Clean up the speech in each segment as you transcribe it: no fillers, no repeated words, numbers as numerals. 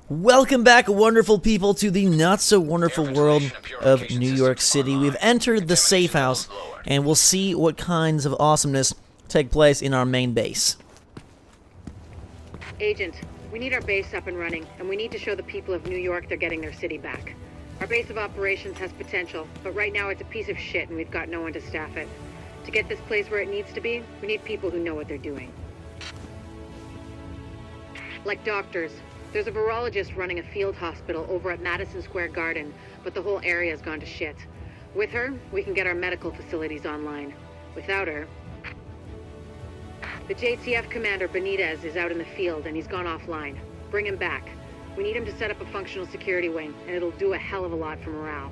Welcome back, wonderful people, to the not-so-wonderful world of New York City. We've entered the safe house, and we'll see what kinds of awesomeness take place in our main base. Agent, we need our base up and running, and we need to show the people of New York they're getting their city back. Our base of operations has potential, but right now it's a piece of shit and we've got no one to staff it. To get this place where it needs to be, we need people who know what they're doing. Like doctors. There's a virologist running a field hospital over at Madison Square Garden, but the whole area's gone to shit. With her, we can get our medical facilities online. Without her... The JTF commander, Benitez, is out in the field and he's gone offline. Bring him back. We need him to set up a functional security wing, and it'll do a hell of a lot for morale.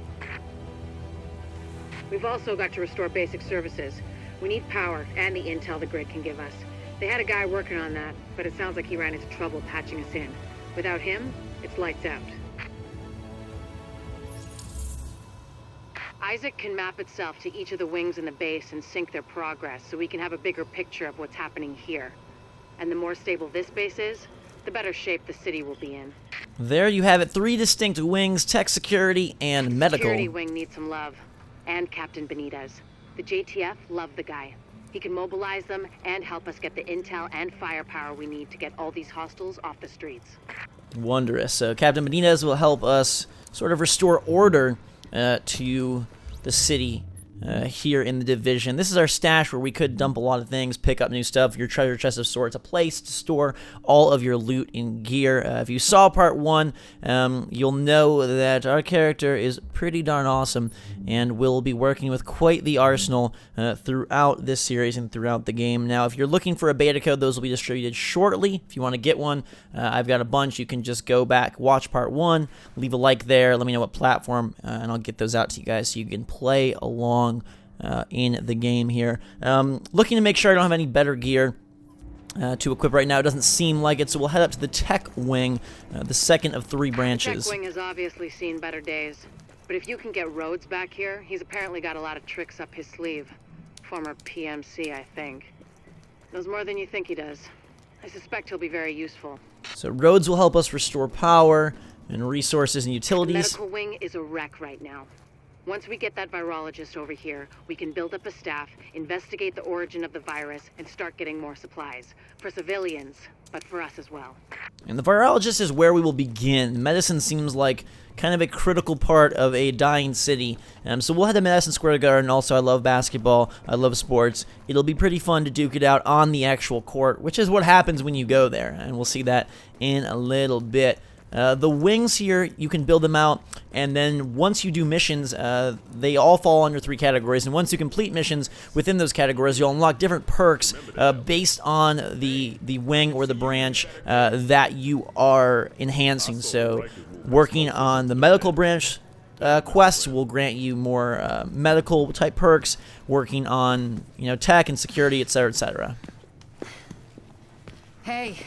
We've also got to restore basic services. We need power and the intel the grid can give us. They had a guy working on that, but it sounds like he ran into trouble patching us in. Without him, it's lights out. Isaac can map itself to each of the wings in the base and sync their progress so we can have a bigger picture of what's happening here. And the more stable this base is, the better shape the city will be in. There you have it, 3 distinct wings: tech, security, and medical. The security wing needs some love. And Captain Benitez. The JTF love the guy. He can mobilize them and help us get the intel and firepower we need to get all these hostiles off the streets. Wondrous. So Captain Benitez will help us sort of restore order to the city here in the Division. This is our stash where we could dump a lot of things, pick up new stuff, your treasure chest of sorts, a place to store all of your loot and gear. If you saw part 1, you'll know that our character is pretty darn awesome and will be working with quite the arsenal throughout this series and throughout the game. Now, if you're looking for a beta code, those will be distributed shortly. If you want to get one, I've got a bunch. You can just go back, watch part 1, leave a like there, let me know what platform, and I'll get those out to you guys so you can play along in the game here. Looking to make sure I don't have any better gear to equip right now. It doesn't seem like it, so we'll head up to the tech wing, the second of 3 branches. The tech wing has obviously seen better days, but if you can get Rhodes back here, he's apparently got a lot of tricks up his sleeve. Former PMC, I think. Knows more than you think he does. I suspect he'll be very useful. So Rhodes will help us restore power and resources and utilities. The medical wing is a wreck right now. Once we get that virologist over here, we can build up a staff, investigate the origin of the virus, and start getting more supplies. For civilians, but for us as well. And the virologist is where we will begin. Medicine seems like kind of a critical part of a dying city. So we'll head to Madison Square Garden. Also, I love basketball. I love sports. It'll be pretty fun to duke it out on the actual court, which is what happens when you go there. And we'll see that in a little bit. The wings here, you can build them out, and then once you do missions, they all fall under 3 categories, and once you complete missions within those categories, you'll unlock different perks based on the wing or the branch that you are enhancing. So working on the medical branch quests will grant you more medical type perks, working on tech and security, etc., etc. Hey,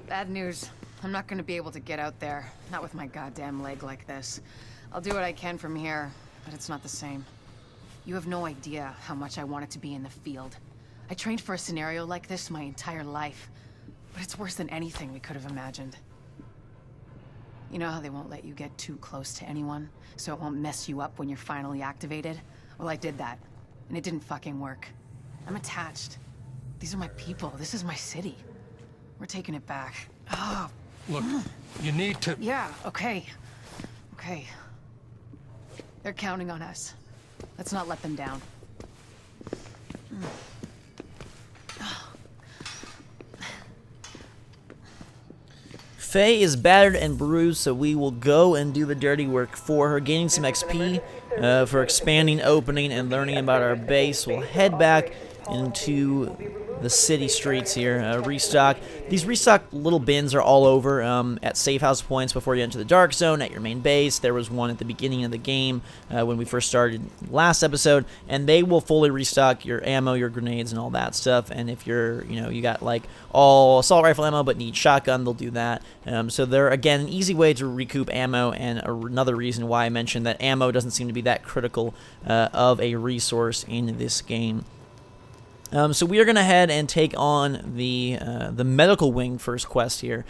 bad news. I'm not gonna be able to get out there. Not with my goddamn leg like this. I'll do what I can from here, but it's not the same. You have no idea how much I wanted to be in the field. I trained for a scenario like this my entire life, but it's worse than anything we could have imagined. You know how they won't let you get too close to anyone, so it won't mess you up when you're finally activated? Well, I did that, and it didn't fucking work. I'm attached. These are my people. This is my city. We're taking it back. Oh. Look, you need to... Yeah, okay. Okay. They're counting on us. Let's not let them down. Faye is battered and bruised, so we will go and do the dirty work for her, gaining some XP for expanding, opening, and learning about our base. We'll head back into the city streets here, restock. These restock little bins are all over at safe house points before you enter the dark zone at your main base. There was one at the beginning of the game when we first started last episode, and they will fully restock your ammo, your grenades, and all that stuff. And if you're, you got like all assault rifle ammo but need shotgun, they'll do that. So they're, again, an easy way to recoup ammo, and another reason why I mentioned that ammo doesn't seem to be that critical of a resource in this game. So we are going to head and take on the medical wing first quest here.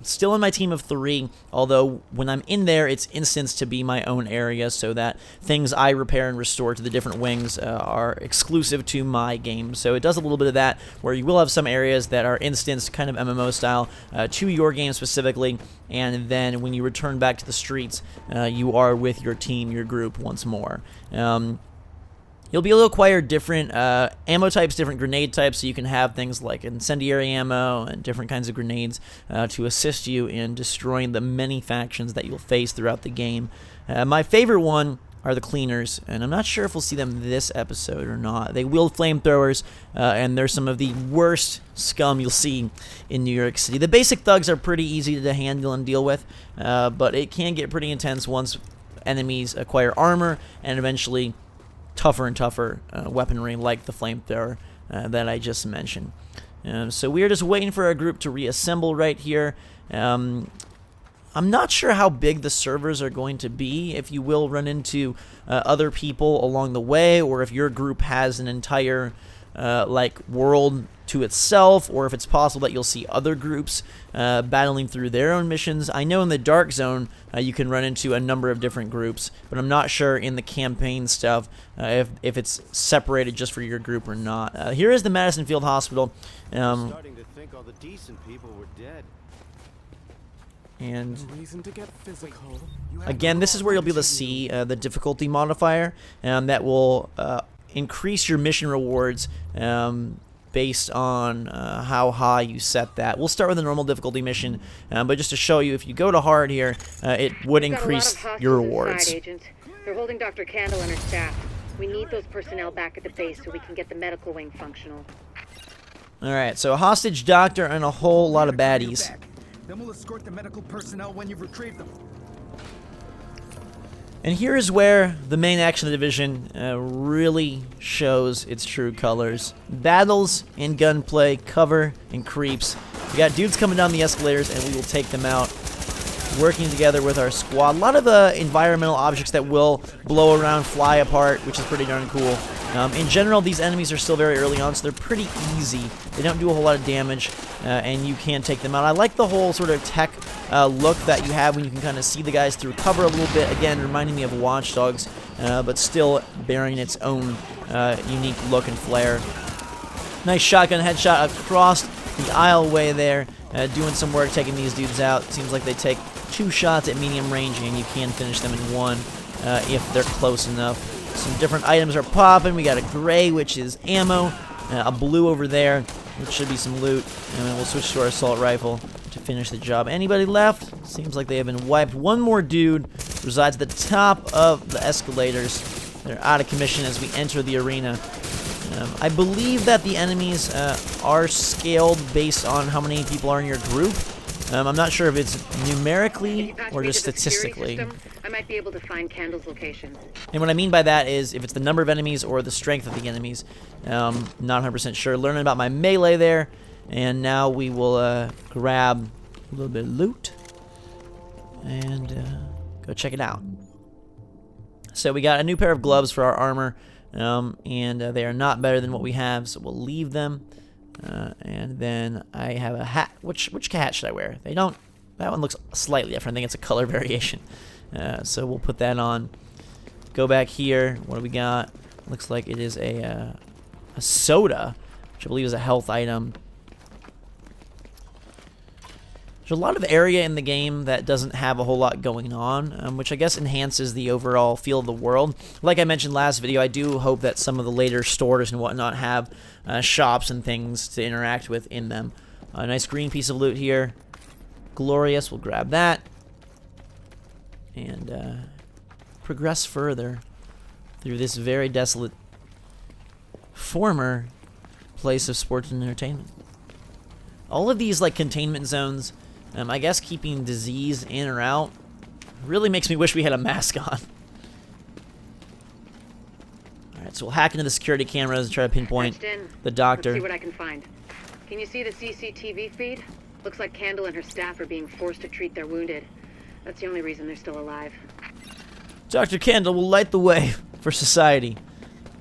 Still in my team of 3, although when I'm in there, it's instanced to be my own area, so that things I repair and restore to the different wings are exclusive to my game. So it does a little bit of that, where you will have some areas that are instanced, kind of MMO style, to your game specifically, and then when you return back to the streets, you are with your team, your group, once more. You'll be able to acquire different ammo types, different grenade types, so you can have things like incendiary ammo and different kinds of grenades to assist you in destroying the many factions that you'll face throughout the game. My favorite one are the cleaners, and I'm not sure if we'll see them this episode or not. They wield flamethrowers, and they're some of the worst scum you'll see in New York City. The basic thugs are pretty easy to handle and deal with, but it can get pretty intense once enemies acquire armor and eventually tougher and tougher weaponry like the flamethrower that I just mentioned. So we are just waiting for our group to reassemble right here. I'm not sure how big the servers are going to be, if you will run into other people along the way, or if your group has an entire like world to itself, or if it's possible that you'll see other groups battling through their own missions. I know in the Dark Zone you can run into a number of different groups, but I'm not sure in the campaign stuff if it's separated just for your group or not. Here is the Madison Field Hospital. Starting to think all the decent people were dead. And reason to get physical. again, this is where you'll be able to see the difficulty modifier that will increase your mission rewards based on how high you set that. We'll start with a normal difficulty mission, but just to show you, if you go to hard here, it would increase your rewards. Agent. They're holding Dr. Candle and her staff. We need those personnel back at the base so we can get the medical wing functional. Alright, so a hostage doctor and a whole lot of baddies. Then we'll escort the medical personnel when you've retrieved them. And here is where the main action of the division really shows its true colors. Battles and gunplay, cover and creeps. We got dudes coming down the escalators, and we will take them out. Working together with our squad. A lot of environmental objects that will blow around, fly apart, which is pretty darn cool. In general, these enemies are still very early on, so they're pretty easy. They don't do a whole lot of damage, and you can take them out. I like the whole sort of tech look that you have when you can kind of see the guys through cover a little bit. Again, reminding me of Watch Dogs, but still bearing its own unique look and flair. Nice shotgun headshot across the aisleway there, doing some work taking these dudes out. Seems like they take 2 shots at medium range, and you can finish them in 1 if they're close enough. Some different items are popping. We got a gray, which is ammo, a blue over there, which should be some loot, and then we'll switch to our assault rifle to finish the job. Anybody left? Seems like they have been wiped. One more dude resides at the top of the escalators. They're out of commission as we enter the arena. I believe that the enemies are scaled based on how many people are in your group. I'm not sure if it's numerically or just statistically. I might be able to find Candle's location. And what I mean by that is if it's the number of enemies or the strength of the enemies. Not 100% sure. Learning about my melee there. And now we will grab a little bit of loot and go check it out. So we got a new pair of gloves for our armor. And they are not better than what we have, so we'll leave them. And then I have a hat. Which hat should I wear? They don't. That one looks slightly different. I think it's a color variation. So we'll put that on. Go back here. What do we got? Looks like it is a soda, which I believe is a health item. There's a lot of area in the game that doesn't have a whole lot going on, which I guess enhances the overall feel of the world. Like I mentioned last video, I do hope that some of the later stores and whatnot have shops and things to interact with in them. A nice green piece of loot here. Glorious, we'll grab that. And progress further through this very desolate former place of sports and entertainment. All of these like containment zones, I guess keeping disease in or out, really makes me wish we had a mask on. Alright, so we'll hack into the security cameras and try to pinpoint the doctor. Let's see what I can find. Can you see the CCTV feed? Looks like Candle and her staff are being forced to treat their wounded. That's the only reason they're still alive. Dr. Candle will light the way for society.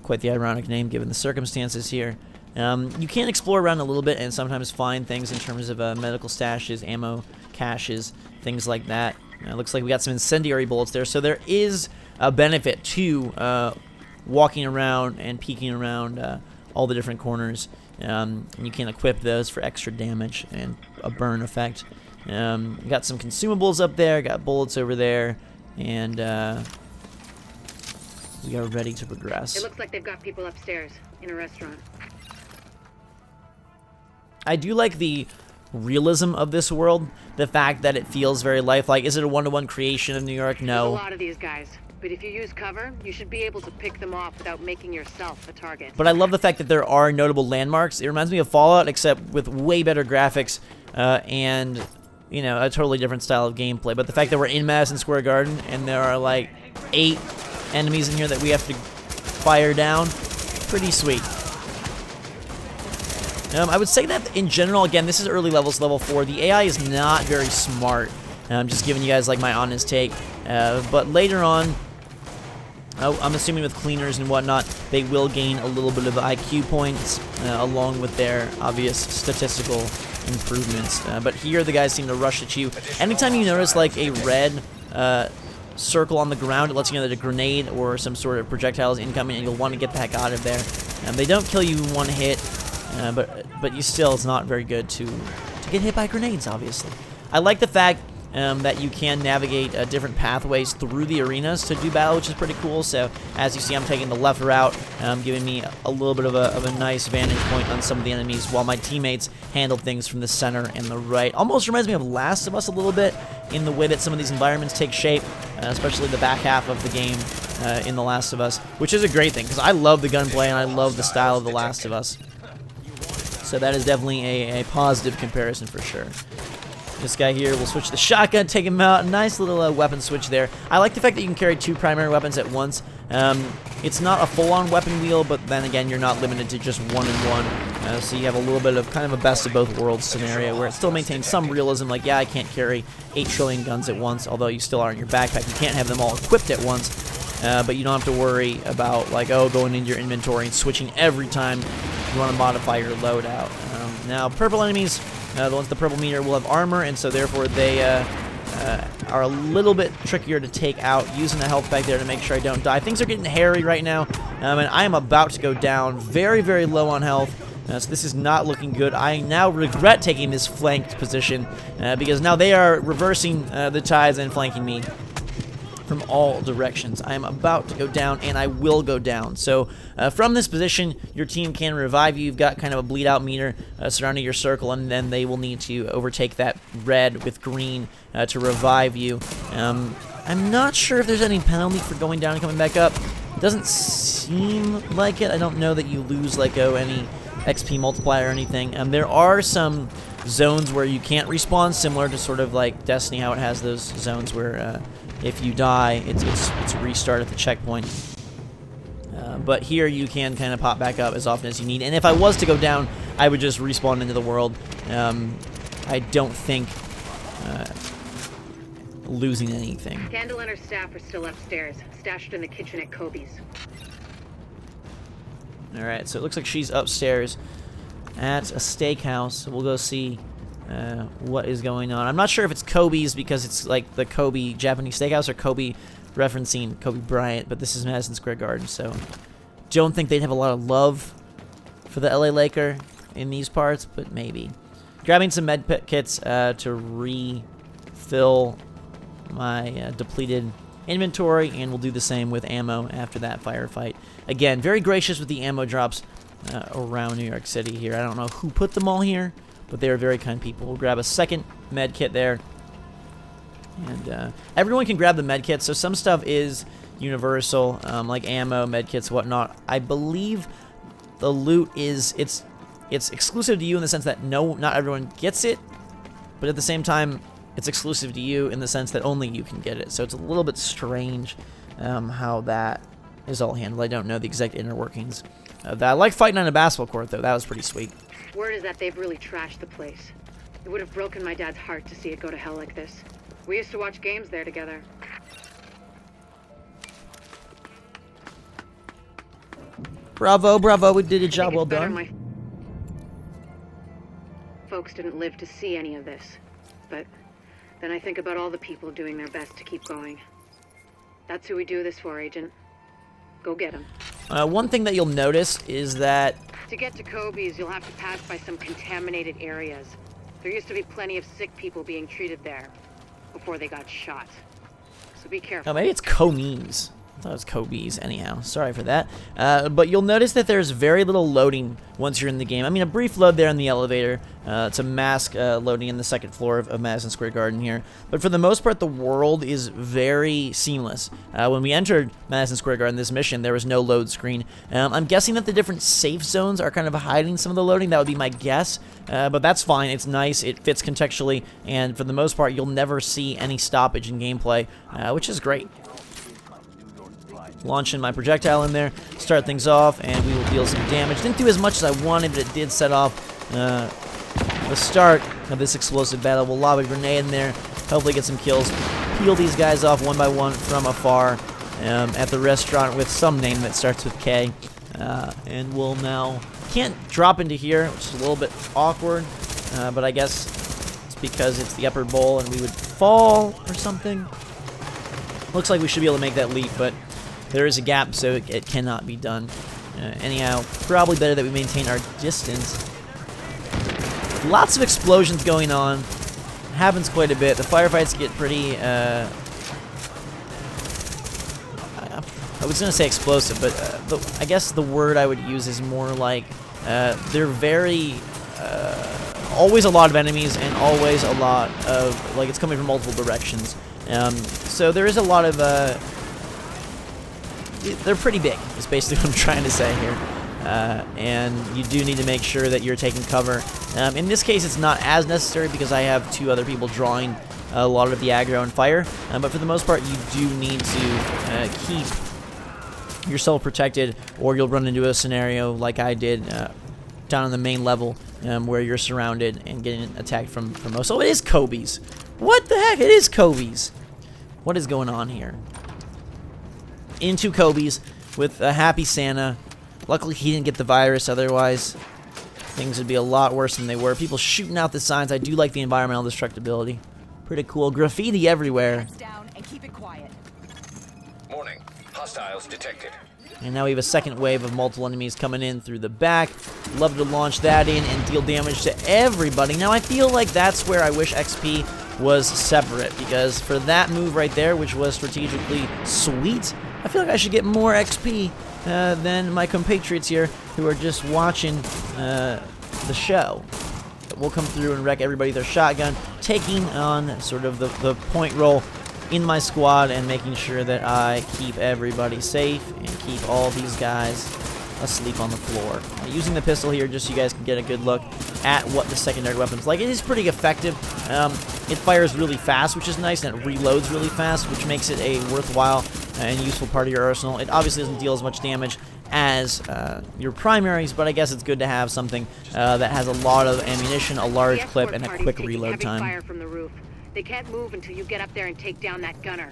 Quite the ironic name given the circumstances here. You can explore around a little bit and sometimes find things in terms of medical stashes, ammo caches, things like that. It looks like we got some incendiary bullets there, so there is a benefit to walking around and peeking around all the different corners. And you can equip those for extra damage and a burn effect. Got some consumables up there, got bullets over there, and we are ready to progress. It looks like they've got people upstairs in a restaurant. I do like the realism of this world, the fact that it feels very lifelike. Is it a one-to-one creation of New York? No. There's a lot of these guys, but if you use cover, you should be able to pick them off without making yourself a target. But I love the fact that there are notable landmarks. It reminds me of Fallout, except with way better graphics and, you know, a totally different style of gameplay. But the fact that we're in Madison Square Garden and there are like 8 enemies in here that we have to fire down, pretty sweet. I would say that in general, again, this is early levels, level 4. The AI is not very smart. I'm just giving you guys like my honest take. But later on, I'm assuming with cleaners and whatnot, they will gain a little bit of IQ points along with their obvious statistical improvements. But here, the guys seem to rush at you. Anytime you notice like a red circle on the ground, it lets you know that a grenade or some sort of projectile is incoming, and you'll want to get the heck out of there. They don't kill you in one hit. But you still, it's not very good to get hit by grenades, obviously. I like the fact that you can navigate different pathways through the arenas to do battle, which is pretty cool. So, as you see, I'm taking the left route, giving me a little bit of a nice vantage point on some of the enemies, while my teammates handle things from the center and the right. Almost reminds me of Last of Us a little bit in the way that some of these environments take shape, especially the back half of the game in The Last of Us, which is a great thing, because I love the gunplay and I love the style of The Last of Us. So that is definitely a positive comparison for sure. This guy here will switch the shotgun, take him out. Nice little weapon switch there. I like the fact that you can carry 2 primary weapons at once. It's not a full-on weapon wheel, but then again, you're not limited to just 1 and 1. So you have a little bit of kind of a best of both worlds scenario where it still maintains some realism. Like, yeah, I can't carry 8 trillion guns at once, although you still are in your backpack. You can't have them all equipped at once. But you don't have to worry about, like, going into your inventory and switching every time you want to modify your loadout. Now, purple enemies, the ones with the purple meter, will have armor, and so therefore they are a little bit trickier to take out, using the health back there to make sure I don't die. Things are getting hairy right now, and I am about to go down very, very low on health. So this is not looking good. I now regret taking this flanked position because now they are reversing the tides and flanking me from all directions. I am about to go down, and I will go down. So from this position, your team can revive you. You've got kind of a bleed out meter surrounding your circle, and then they will need to overtake that red with green to revive you. I'm not sure if there's any penalty for going down and coming back up. It doesn't seem like it. I don't know that you lose like any XP multiplier or anything. There are some zones where you can't respawn, similar to sort of like Destiny, how it has those zones where if you die, it's a restart at the checkpoint. But here you can kind of pop back up as often as you need. And if I was to go down, I would just respawn into the world. I don't think losing anything. Candle and her staff are still upstairs, stashed in the kitchen at Kobe's. Alright, so it looks like she's upstairs at a steakhouse. We'll go see what is going on. I'm not sure if it's Kobe's because it's like the Kobe Japanese steakhouse, or Kobe referencing Kobe Bryant, but this is Madison Square Garden, so don't think they'd have a lot of love for the LA Laker in these parts, but maybe. Grabbing some med kits to refill my depleted inventory, and we'll do the same with ammo after that firefight. Again, very gracious with the ammo drops around New York City here. I don't know who put them all here, but they are very kind people. We'll grab a second med kit there. And everyone can grab the med kit, so some stuff is universal, like ammo, med kits, whatnot. I believe the loot is, it's exclusive to you in the sense that not everyone gets it, but at the same time, it's exclusive to you in the sense that only you can get it. So it's a little bit strange how that is all handled. I don't know the exact inner workings of that. I like fighting on a basketball court, though. That was pretty sweet. Word is that they've really trashed the place. It would have broken my dad's heart to see it go to hell like this. We used to watch games there together. Bravo, bravo. We did a job well done. folks didn't live to see any of this. But then I think about all the people doing their best to keep going. That's who we do this for, Agent. Go get them. One thing that you'll notice is that... To get to Kobe's, you'll have to pass by some contaminated areas. There used to be plenty of sick people being treated there before they got shot. So be careful. Oh, maybe it's Kobe's. I thought it was Kobe's anyhow. Sorry for that. But you'll notice that there's very little loading once you're in the game. I mean, a brief load there in the elevator to mask loading in the second floor of Madison Square Garden here. But for the most part, the world is very seamless. When we entered Madison Square Garden, this mission, there was no load screen. I'm guessing that the different safe zones are kind of hiding some of the loading. That would be my guess. But that's fine. It's nice. It fits contextually. And for the most part, you'll never see any stoppage in gameplay, which is great. Launching my projectile in there, start things off, and we will deal some damage. Didn't do as much as I wanted, but it did set off the start of this explosive battle. We'll lob a grenade in there, hopefully get some kills, peel these guys off one by one from afar at the restaurant with some name that starts with K. And we'll now... Can't drop into here, which is a little bit awkward, but I guess it's because it's the upper bowl and we would fall or something. Looks like we should be able to make that leap, but there is a gap, so it cannot be done. Anyhow, probably better that we maintain our distance. Lots of explosions going on. Happens quite a bit. The firefights get pretty... I was going to say explosive, but I guess the word I would use is more like they're very... always a lot of enemies and always a lot of... Like, it's coming from multiple directions. So there is a lot of... they're pretty big, is basically what I'm trying to say here. And you do need to make sure that you're taking cover. In this case, it's not as necessary because I have two other people drawing a lot of the aggro and fire. But for the most part, you do need to keep yourself protected, or you'll run into a scenario like I did down on the main level where you're surrounded and getting attacked from most. So it is Kobe's. What the heck? It is Kobe's. What is going on here? Into Kobe's with a happy Santa. Luckily, he didn't get the virus. Otherwise, things would be a lot worse than they were. People shooting out the signs. I do like the environmental destructibility. Pretty cool. Graffiti everywhere. Down and keep it quiet. Morning. Hostiles detected. And now we have a second wave of multiple enemies coming in through the back. Love to launch that in and deal damage to everybody. Now, I feel like that's where I wish XP was separate, because for that move right there, which was strategically sweet, I feel like I should get more XP than my compatriots here who are just watching the show. But we'll come through and wreck everybody with their shotgun, taking on sort of the point roll in my squad and making sure that I keep everybody safe and keep all these guys asleep on the floor. Using the pistol here just so you guys can get a good look at what the secondary weapon's like. It is pretty effective. It fires really fast, which is nice, and it reloads really fast, which makes it a worthwhile and useful part of your arsenal. It obviously doesn't deal as much damage as your primaries, but I guess it's good to have something that has a lot of ammunition, a large clip, and a quick reload time. Fire from the roof. They can't move until you get up there and take down that gunner.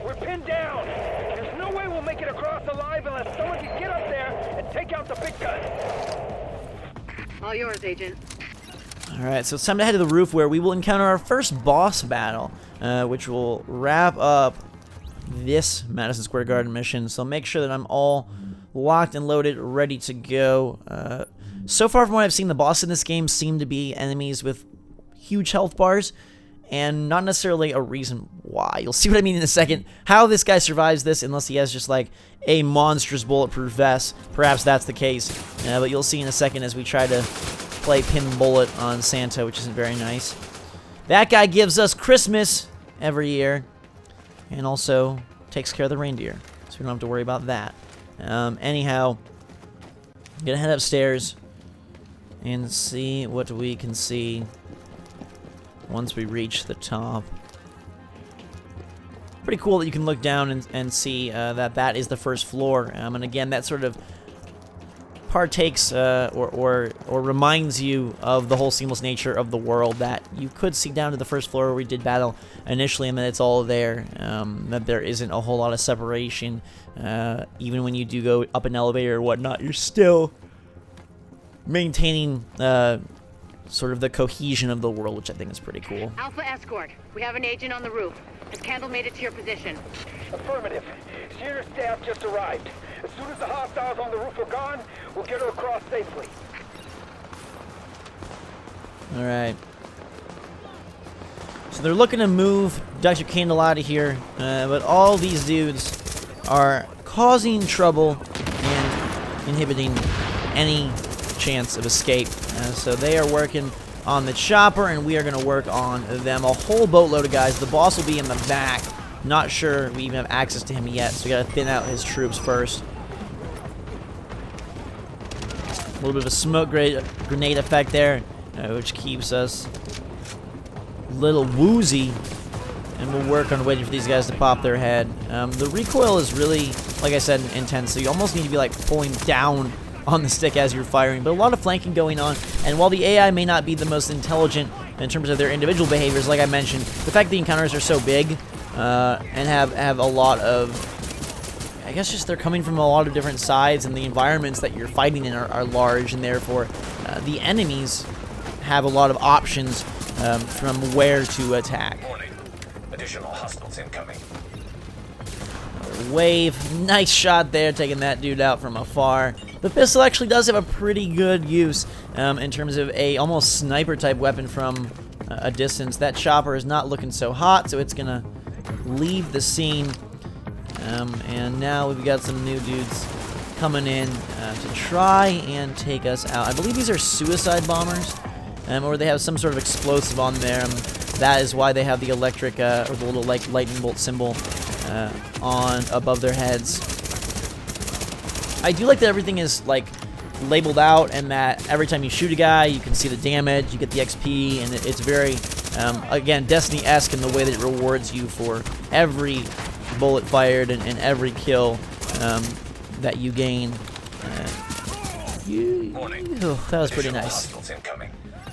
We're pinned down. There's no way we'll make it across alive unless someone can get up there and take out the big gun. All yours, Agent. Alright, so it's time to head to the roof where we will encounter our first boss battle, which will wrap up this Madison Square Garden mission. So make sure that I'm all locked and loaded, ready to go. So far from what I've seen, the boss in this game seem to be enemies with huge health bars, and not necessarily a reason why. You'll see what I mean in a second. How this guy survives this, unless he has just like a monstrous bulletproof vest. Perhaps that's the case, but you'll see in a second as we try to play pin bullet on Santa, which isn't very nice. That guy gives us Christmas every year, and also takes care of the reindeer, so we don't have to worry about that. Anyhow, I'm gonna head upstairs and see what we can see once we reach the top. Pretty cool that you can look down and see that is the first floor. And again, that sort of partakes or reminds you of the whole seamless nature of the world, that you could see down to the first floor where we did battle initially, and that it's all there, that there isn't a whole lot of separation. Even when you do go up an elevator or whatnot, you're still maintaining sort of the cohesion of the world, which I think is pretty cool. Alpha Escort, we have an agent on the roof. Has Candle made it to your position? Affirmative. She and her staff just arrived. As soon as the hostiles on the roof are gone, we'll get her across safely. All right. So they're looking to move Dr. Candle out of here, but all these dudes are causing trouble and inhibiting any chance of escape. So they are working on the chopper, and we are going to work on them. A whole boatload of guys. The boss will be in the back. Not sure we even have access to him yet, so we got to thin out his troops first. A little bit of a smoke grenade effect there, which keeps us a little woozy, and we'll work on waiting for these guys to pop their head. The recoil is really, like I said, intense, so you almost need to be like pulling down on the stick as you're firing, but a lot of flanking going on. And while the AI may not be the most intelligent in terms of their individual behaviors, like I mentioned, the fact the encounters are so big and have a lot of, I guess just they're coming from a lot of different sides, and the environments that you're fighting in are large, and therefore the enemies have a lot of options from where to attack. Warning. Additional hostiles incoming. Wave. Nice shot there, taking that dude out from afar. The pistol actually does have a pretty good use in terms of a almost sniper type weapon from a distance. That chopper is not looking so hot, so it's gonna leave the scene. And now we've got some new dudes coming in to try and take us out. I believe these are suicide bombers, or they have some sort of explosive on there. That is why they have the electric or the little like lightning bolt symbol on above their heads. I do like that everything is like labeled out, and that every time you shoot a guy, you can see the damage, you get the XP, and it's very, again, Destiny-esque in the way that it rewards you for every bullet fired and every kill that you gain. That was pretty nice.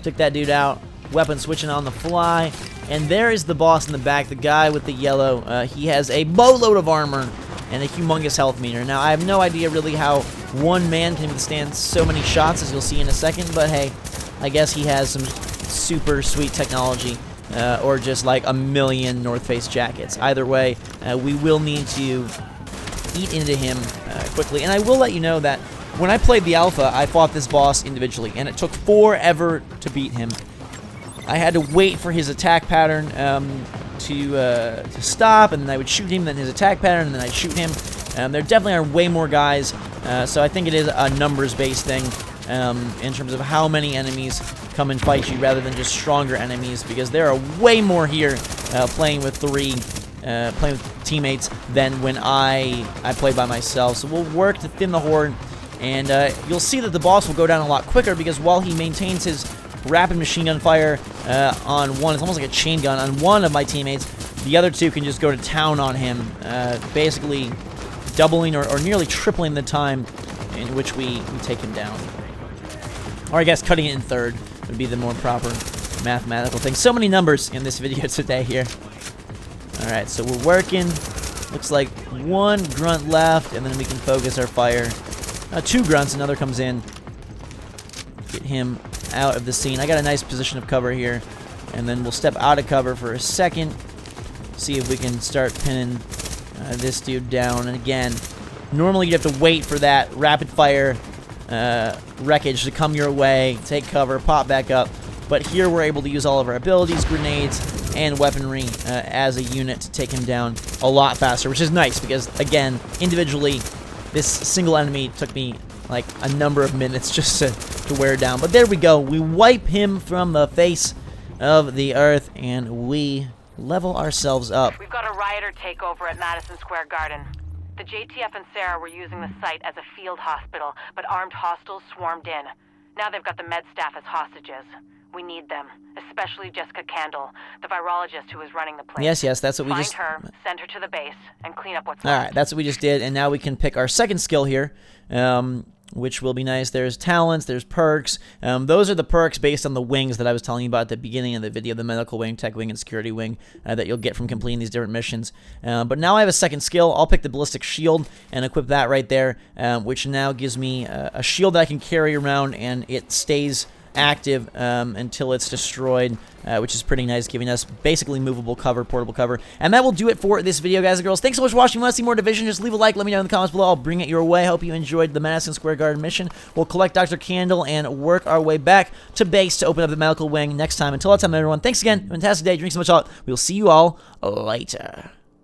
Took that dude out. Weapon switching on the fly, and there is the boss in the back, the guy with the yellow. He has a boatload of armor and a humongous health meter. Now, I have no idea really how one man can withstand so many shots, as you'll see in a second, but hey, I guess he has some super sweet technology, or just like a million North Face jackets. Either way, we will need to eat into him quickly, and I will let you know that when I played the alpha, I fought this boss individually, and it took forever to beat him. I had to wait for his attack pattern to stop, and then I would shoot him, then his attack pattern, and then I'd shoot him. There definitely are way more guys, so I think it is a numbers-based thing in terms of how many enemies come and fight you rather than just stronger enemies, because there are way more here playing with playing with teammates than when I played by myself. So we'll work to thin the horde, and you'll see that the boss will go down a lot quicker, because while he maintains his rapid machine gun fire on one, it's almost like a chain gun on one of my teammates, the other two can just go to town on him, basically doubling or nearly tripling the time in which we take him down. Or I guess cutting it in third would be the more proper mathematical thing. So many numbers in this video today here. Alright, so we're working. Looks like one grunt left, and then we can focus our fire. Two grunts, another comes in. Get him out of the scene. I got a nice position of cover here, and then we'll step out of cover for a second, see if we can start pinning this dude down. And again, normally you'd have to wait for that rapid fire wreckage to come your way, take cover, pop back up, but here we're able to use all of our abilities, grenades, and weaponry as a unit to take him down a lot faster, which is nice, because again, individually, this single enemy took me like a number of minutes just to wear down. But there we go. We wipe him from the face of the earth, and we level ourselves up. We've got a rioter takeover at Madison Square Garden. The JTF and Sarah were using the site as a field hospital, but armed hostiles swarmed in. Now they've got the med staff as hostages. We need them, especially Jessica Candle, the virologist who is running the place. Yes, that's what we just... Find her, send her to the base, and clean up what's left. Alright, that's what we just did, and now we can pick our second skill here. which will be nice. There's talents, there's perks. Those are the perks based on the wings that I was telling you about at the beginning of the video, the medical wing, tech wing, and security wing that you'll get from completing these different missions. But now I have a second skill. I'll pick the ballistic shield and equip that right there, which now gives me a shield that I can carry around, and it stays active until it's destroyed, which is pretty nice, giving us basically movable cover, portable cover. And that will do it for this video, guys and girls. Thanks so much for watching. If you want to see more Division, just leave a like, let me know in the comments below. I'll bring it your way. Hope you enjoyed the Madison Square Garden mission. We'll collect Dr. Candle and work our way back to base to open up the medical wing next time. Until that time, everyone, thanks again. Fantastic day. Drink so much salt. We'll see you all later.